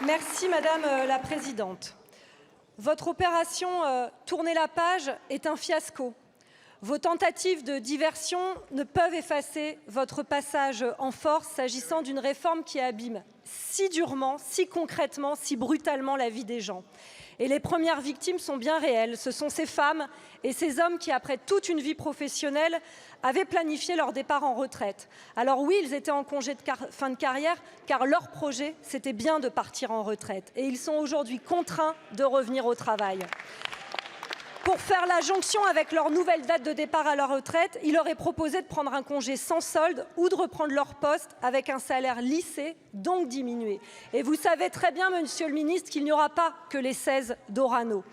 Merci Madame la Présidente. Votre opération Tourner la page est un fiasco. Vos tentatives de diversion ne peuvent effacer votre passage en force s'agissant d'une réforme qui abîme si durement, si concrètement, si brutalement la vie des gens. Et les premières victimes sont bien réelles. Ce sont ces femmes et ces hommes qui, après toute une vie professionnelle, avaient planifié leur départ en retraite. Alors oui, ils étaient en congé de fin de carrière, car leur projet, c'était bien de partir en retraite. Et ils sont aujourd'hui contraints de revenir au travail. Pour faire la jonction avec leur nouvelle date de départ à la retraite, il leur est proposé de prendre un congé sans solde ou de reprendre leur poste avec un salaire lissé, donc diminué. Et vous savez très bien, Monsieur le Ministre, qu'il n'y aura pas que les 16 d'Orano.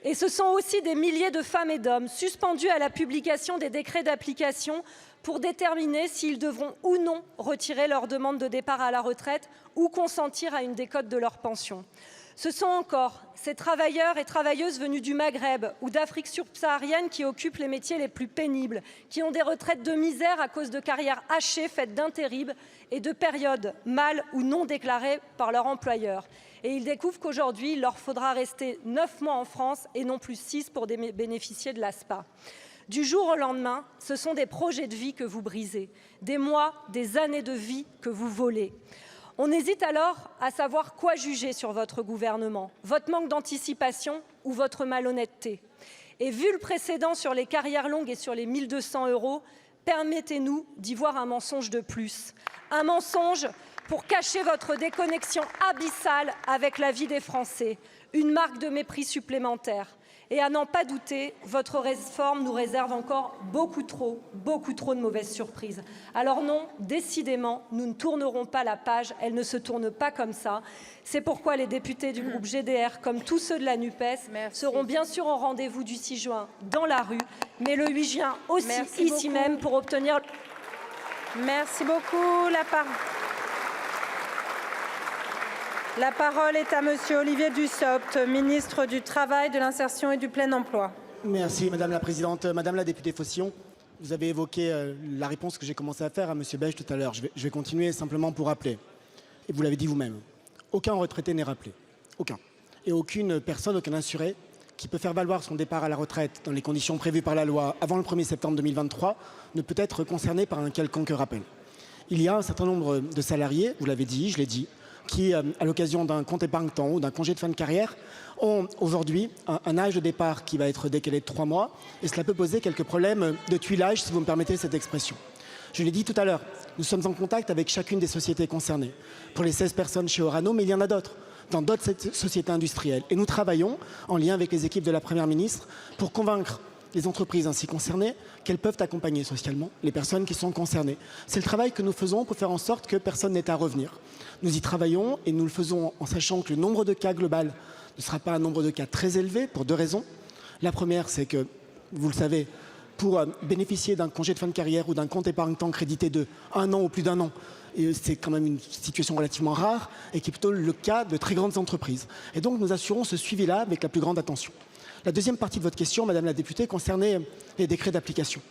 Et ce sont aussi des milliers de femmes et d'hommes suspendus à la publication des décrets d'application pour déterminer s'ils devront ou non retirer leur demande de départ à la retraite ou consentir à une décote de leur pension. Ce sont encore ces travailleurs et travailleuses venus du Maghreb ou d'Afrique subsaharienne qui occupent les métiers les plus pénibles, qui ont des retraites de misère à cause de carrières hachées faites d'intérim et de périodes mal ou non déclarées par leur employeur. Et ils découvrent qu'aujourd'hui, il leur faudra rester 9 mois en France et non plus 6 pour bénéficier de l'ASPA. Du jour au lendemain, ce sont des projets de vie que vous brisez, des mois, des années de vie que vous volez. On hésite alors à savoir quoi juger sur votre gouvernement, votre manque d'anticipation ou votre malhonnêteté. Et vu le précédent sur les carrières longues et sur les 1 200 €, permettez-nous d'y voir un mensonge de plus. Un mensonge pour cacher votre déconnexion abyssale avec la vie des Français, une marque de mépris supplémentaire. Et à n'en pas douter, votre réforme nous réserve encore beaucoup trop de mauvaises surprises. Alors non, décidément, nous ne tournerons pas la page, elle ne se tourne pas comme ça. C'est pourquoi les députés du groupe GDR, comme tous ceux de la NUPES, seront bien sûr au rendez-vous du 6 juin dans la rue, mais le 8 juin aussi ici même pour obtenir... Merci beaucoup. La parole est à Monsieur Olivier Dussopt, ministre du Travail, de l'Insertion et du Plein Emploi. Merci Madame la Présidente. Madame la députée Faucillon, vous avez évoqué la réponse que j'ai commencé à faire à Monsieur Bège tout à l'heure. Je vais continuer simplement pour rappeler, et vous l'avez dit vous-même, aucun retraité n'est rappelé, aucun. Et aucune personne, aucun assuré qui peut faire valoir son départ à la retraite dans les conditions prévues par la loi avant le 1er septembre 2023 ne peut être concerné par un quelconque rappel. Il y a un certain nombre de salariés, vous l'avez dit, je l'ai dit, qui, à l'occasion d'un compte épargne-temps ou d'un congé de fin de carrière, ont aujourd'hui un âge de départ qui va être décalé de 3 mois. Et cela peut poser quelques problèmes de tuilage, si vous me permettez cette expression. Je l'ai dit tout à l'heure, nous sommes en contact avec chacune des sociétés concernées. Pour les 16 personnes chez Orano, mais il y en a d'autres, dans d'autres sociétés industrielles. Et nous travaillons en lien avec les équipes de la Première ministre pour convaincre les entreprises ainsi concernées qu'elles peuvent accompagner socialement les personnes qui sont concernées. C'est le travail que nous faisons pour faire en sorte que personne n'ait à revenir. Nous y travaillons et nous le faisons en sachant que le nombre de cas global ne sera pas un nombre de cas très élevé pour 2 raisons. La première, c'est que, vous le savez, pour bénéficier d'un congé de fin de carrière ou d'un compte épargne-temps crédité de 1 an ou plus d'1 an, c'est quand même une situation relativement rare et qui est plutôt le cas de très grandes entreprises. Et donc nous assurons ce suivi-là avec la plus grande attention. La deuxième partie de votre question, Madame la députée, concernait les décrets d'application.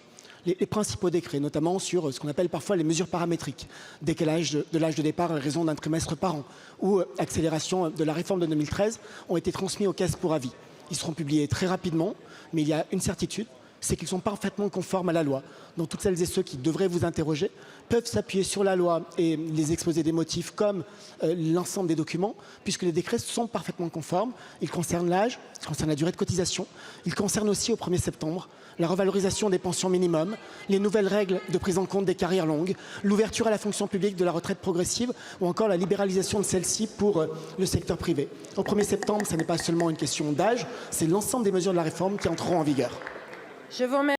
Les principaux décrets, notamment sur ce qu'on appelle parfois les mesures paramétriques, décalage de l'âge de départ à raison d'un trimestre par an ou accélération de la réforme de 2013, ont été transmis aux caisses pour avis. Ils seront publiés très rapidement, mais il y a une certitude, c'est qu'ils sont parfaitement conformes à la loi. Donc toutes celles et ceux qui devraient vous interroger peuvent s'appuyer sur la loi et les exposés des motifs comme l'ensemble des documents, puisque les décrets sont parfaitement conformes. Ils concernent l'âge, ils concernent la durée de cotisation, ils concernent aussi au 1er septembre la revalorisation des pensions minimum, les nouvelles règles de prise en compte des carrières longues, l'ouverture à la fonction publique de la retraite progressive ou encore la libéralisation de celle-ci pour le secteur privé. Au 1er septembre, ce n'est pas seulement une question d'âge, c'est l'ensemble des mesures de la réforme qui entreront en vigueur. Je vous remercie.